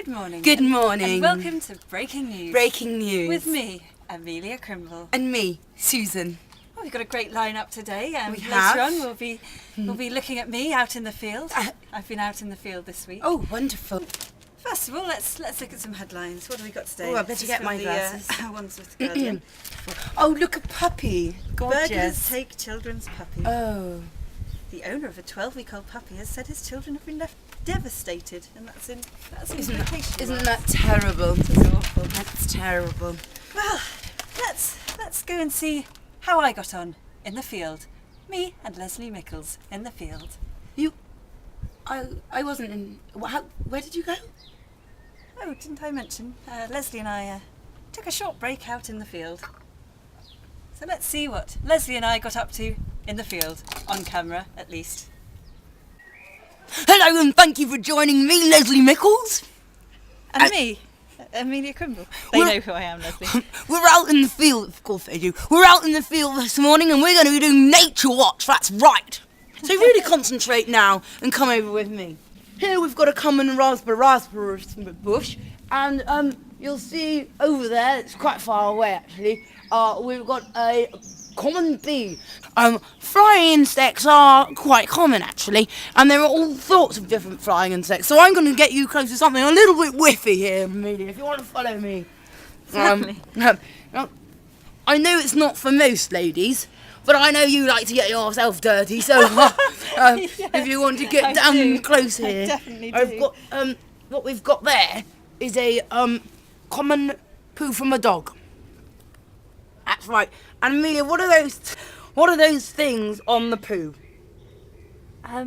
Good morning. Good morning. And welcome to Breaking News. Breaking News. With me, Emilia Crimble. And me, Susan. Oh, we've got a great lineup today. We later have. on we'll be looking at me out in the field. I've been out in the field this week. Oh, wonderful. First of all, let's look at some headlines. What have we got today? Oh, I better get my glasses. Ones with the Guardian. Oh, look, a puppy. Burglars Gorgeous. take children's puppy. Oh. The owner of a 12-week-old puppy has said his children have been left devastated, and that's in Isn't quotation that terrible? It's awful. That's terrible. Well, let's go and see how I got on in the field. Me and Leslie Mickles in the field. I wasn't in... Where did you go? Oh, didn't I mention? Leslie and I took a short break out in the field. So let's see what Leslie and I got up to in the field, on camera at least. Hello and thank you for joining me, Leslie Mickles. And me, Emilia Crimble. They know who I am, Leslie. We're out in the field, of course they do. We're out in the field this morning and we're going to be doing nature watch, that's right. So really concentrate now and come over with me. Here we've got a common raspberry bush, and you'll see over there, it's quite far away actually, we've got a common bee. Flying insects are quite common actually, and there are all sorts of different flying insects. So I'm going to get you close to something a little bit whiffy here, Amelia, if you want to follow me. Now, I know it's not for most ladies, but I know you like to get yourself dirty, so if you want to get down close here, I definitely do. I've got what we've got there is a common poo from a dog. That's right. And Amelia, what are those things on the poo? Are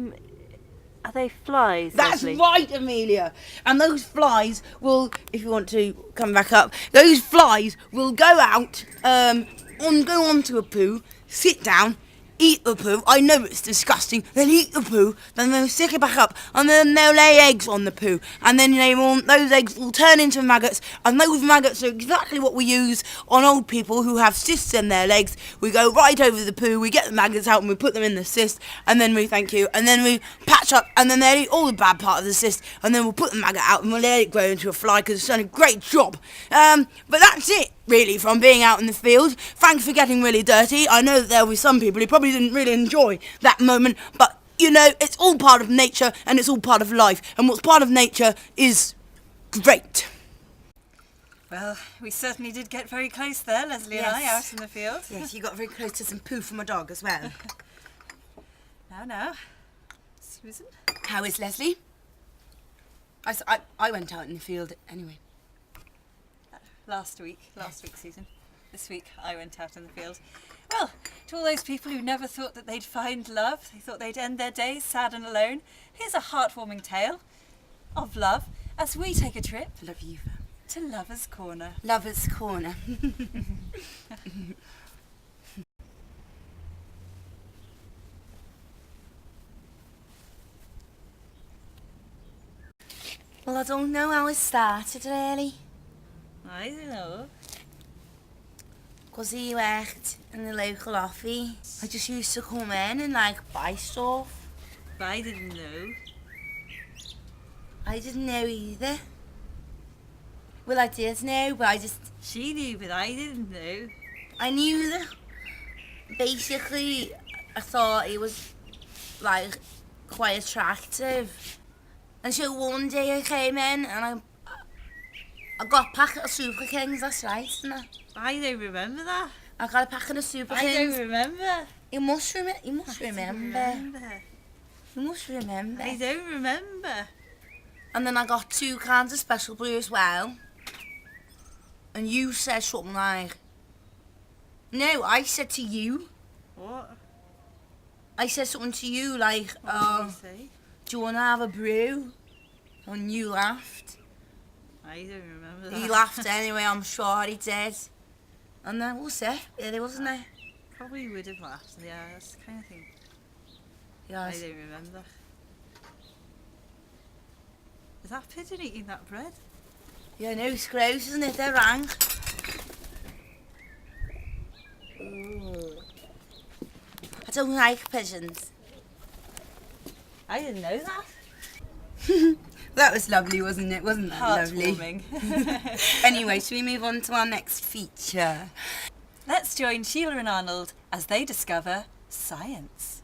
they flies, That's Leslie? right, Amelia. And those flies will, if you want to come back up, those flies will go out, go onto a poo, sit down, eat the poo. I know it's disgusting. They'll eat the poo, then they'll stick it back up, and then they'll lay eggs on the poo, and then those eggs will turn into maggots, and those maggots are exactly what we use on old people who have cysts in their legs. We go right over the poo, we get the maggots out, and we put them in the cyst, and then we and then we patch up, and then they'll eat all the bad part of the cyst, and then we'll put the maggot out, and we'll let it grow into a fly because it's done a great job. But that's it, really, from being out in the field. Thanks for getting really dirty. I know that there were some people who probably didn't really enjoy that moment, but you know, it's all part of nature and it's all part of life, and what's part of nature is great. Well, we certainly did get very close there, Leslie and I, out in the field. Yes, you got very close to some poo from a dog as well. Now, Susan? How is Leslie? I went out in the field anyway. Last week, Susan. This week, I went out in the field. Well, to all those people who never thought that they'd find love, they thought they'd end their days sad and alone, here's a heartwarming tale of love as we take a trip Love you. to Lover's Corner. Lover's Corner. Well, I don't know how it started really. I don't know. Because he worked in the local office. I just used to come in and buy stuff. But I didn't know. I didn't know either. Well, I did know, but She knew, but I didn't know. I knew that basically I thought he was quite attractive. And so one day I came in and I got a packet of Super Kings, that's right, isn't it? I don't remember that. I got a packet of Super I Kings. don't remember. You must remember. You must I don't remember. remember. You must remember. I don't remember. And then I got 2 cans of Special Brew as well. And you said something like... No, I said to you. What? I said something to you What did you say? do you want to have a brew? And you laughed. I don't remember that. He laughed anyway, I'm sure he did. And that was it, really, wasn't it? Probably would have laughed, yeah, that's the kind of thing. Yeah. I don't remember. Is that pigeon eating that bread? Yeah, no, it's gross, isn't it? They're rank. I don't like pigeons. I didn't know that. That was lovely, wasn't it? Wasn't that lovely? Heartwarming. Anyway, should we move on to our next feature? Let's join Sheila and Arnold as they discover science.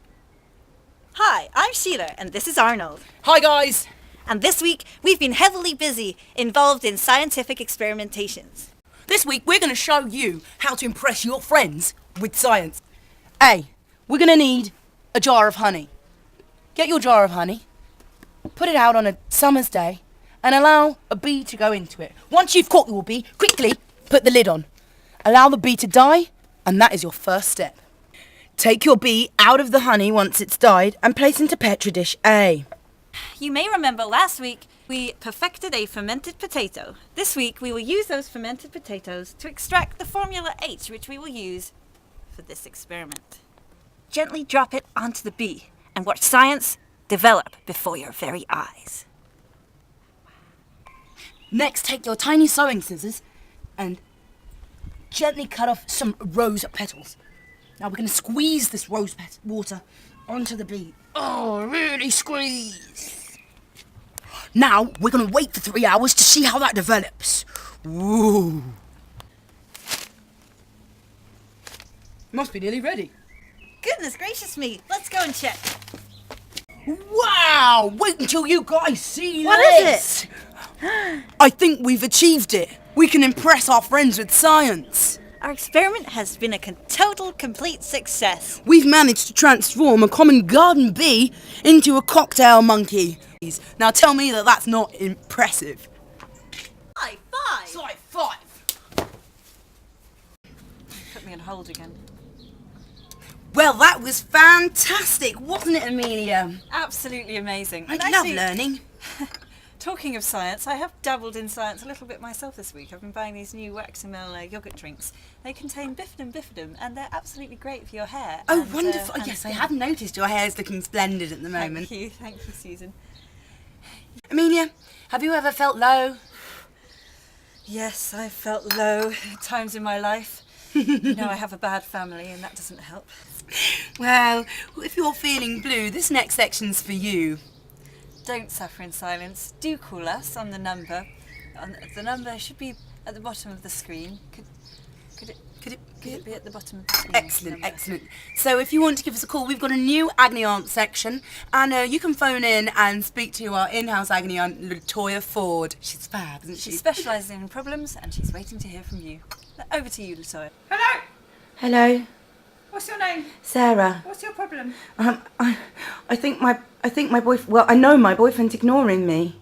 Hi, I'm Sheila and this is Arnold. Hi guys! And this week we've been heavily busy involved in scientific experimentations. This week we're going to show you how to impress your friends with science. A, we're going to need a jar of honey. Get your jar of honey, put it out on a summer's day, and allow a bee to go into it. Once you've caught your bee, quickly put the lid on. Allow the bee to die, and that is your first step. Take your bee out of the honey once it's died and place into Petri dish A. You may remember last week we perfected a fermented potato. This week we will use those fermented potatoes to extract the formula H, which we will use for this experiment. Gently drop it onto the bee and watch science develop before your very eyes. Next, take your tiny sewing scissors and gently cut off some rose petals. Now we're going to squeeze this rose water onto the bee. Oh, really squeeze. Now we're going to wait for 3 hours to see how that develops. Ooh. Must be nearly ready. Goodness gracious me, let's go and check. Wow! Wait until you guys see What this. is it? I think we've achieved it. We can impress our friends with science. Our experiment has been a total, complete success. We've managed to transform a common garden bee into a cocktail monkey. Now tell me that that's not impressive. High five! High five! Put me on hold again. Well, that was fantastic, wasn't it, Emilia? Absolutely amazing. And I love learning. Talking of science, I have dabbled in science a little bit myself this week. I've been buying these new Waxamel yogurt drinks. They contain bifidum, and they're absolutely great for your hair. Oh, and, wonderful. and Yes, I skin. have noticed your hair's looking splendid at the moment. Thank you, Susan. Emilia, have you ever felt low? Yes, I've felt low at times in my life. You know, I have a bad family, and that doesn't help. Well, if you're feeling blue, this next section's for you. Don't suffer in silence. Do call us on the number. The number should be at the bottom of the screen. Could it be at the bottom of the screen? Excellent, excellent. So if you want to give us a call, we've got a new agony aunt section, and you can phone in and speak to our in-house agony aunt, Llatoya Fford. She's fab, isn't she? She specialises in problems, and she's waiting to hear from you. Over to you, Llatoya. Hello, Hello, what's your name? Sarah. What's your problem? I think my boyfriend. Well, I know my boyfriend's ignoring me.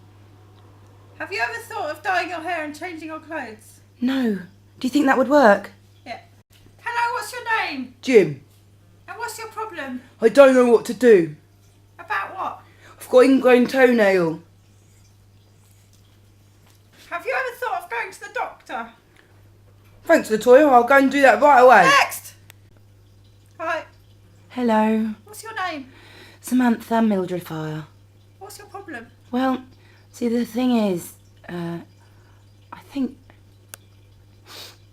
Have you ever thought of dyeing your hair and changing your clothes? No. Do you think that would work? Yeah. Hello, what's your name? Jim, And what's your problem? I don't know what to do. About what? I've got ingrown toenail. Have you ever thought of going to the doctor? Thanks, Llatoya. I'll go and do that right away. Next! Hi, Hello, what's your name? Samantha Mildred Fire. What's your problem? Well, see, the thing is, I think.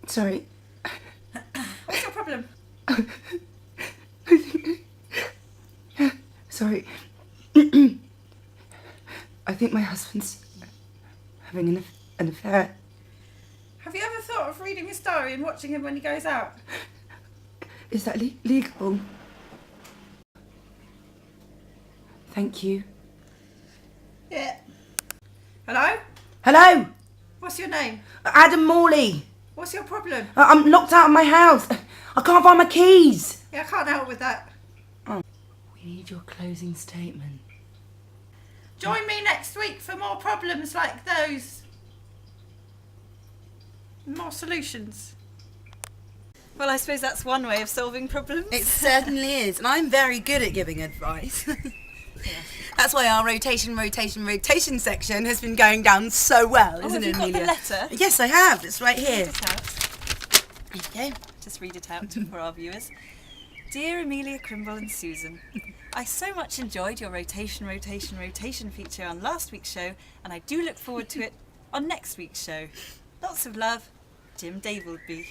Sorry. What's your problem? Sorry. I think my husband's having an affair. Have you ever thought of reading his diary and watching him when he goes out? Is that legal? Thank you. Yeah. Hello? Hello, What's your name? Adam Morley. What's your problem? I'm locked out of my house. I can't find my keys. Yeah, I can't help with that. We need your closing statement. Join me next week for more problems like those. More solutions. Well, I suppose that's one way of solving problems. It certainly is, and I'm very good at giving advice. That's why our rotation section has been going down so well, Oh, isn't have it, you got Emilia? the letter? Yes, I have. It's right here. Read it out. There you go. Just read it out for our viewers. Dear Emilia Crimble and Susan, I so much enjoyed your rotation feature on last week's show, and I do look forward to it on next week's show. Lots of love, Jim Davelby.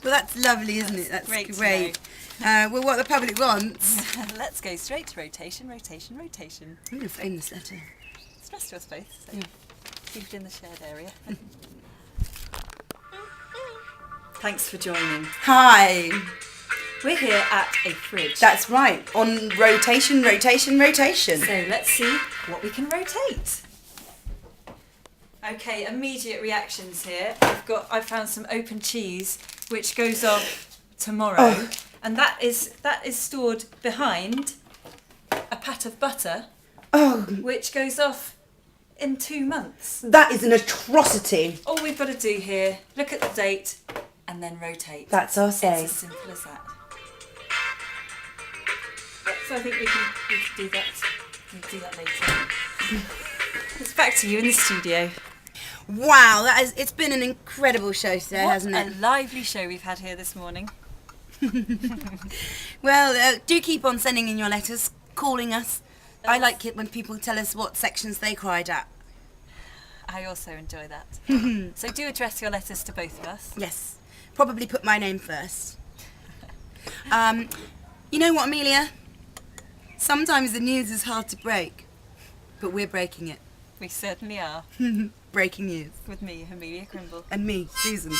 Well, that's lovely, isn't it? That's great to great. Well, what the public wants. Let's go straight to rotation. I'm going to frame this letter. express to us both. So keep it in the shared area. Thanks for joining. Hi. We're here at a fridge. That's right. On rotation. So let's see what we can rotate. Okay, immediate reactions here. I've found some open cheese which goes off tomorrow, and that is stored behind a pat of butter, which goes off in 2 months. That is an atrocity. All we've got to do here, look at the date, and then rotate. That's our say. It's as simple as that. So I think we can do that. We'll do that later. It's back to you in the studio. Wow, it's been an incredible show today, hasn't it? What a lively show we've had here this morning. Well, do keep on sending in your letters, calling us. I like it when people tell us what sections they cried at. I also enjoy that. So do address your letters to both of us. Yes, probably put my name first. You know what, Amelia? Sometimes the news is hard to break, but we're breaking it. We certainly are. Breaking news. With me, Emilia Crimble. And me, Susan.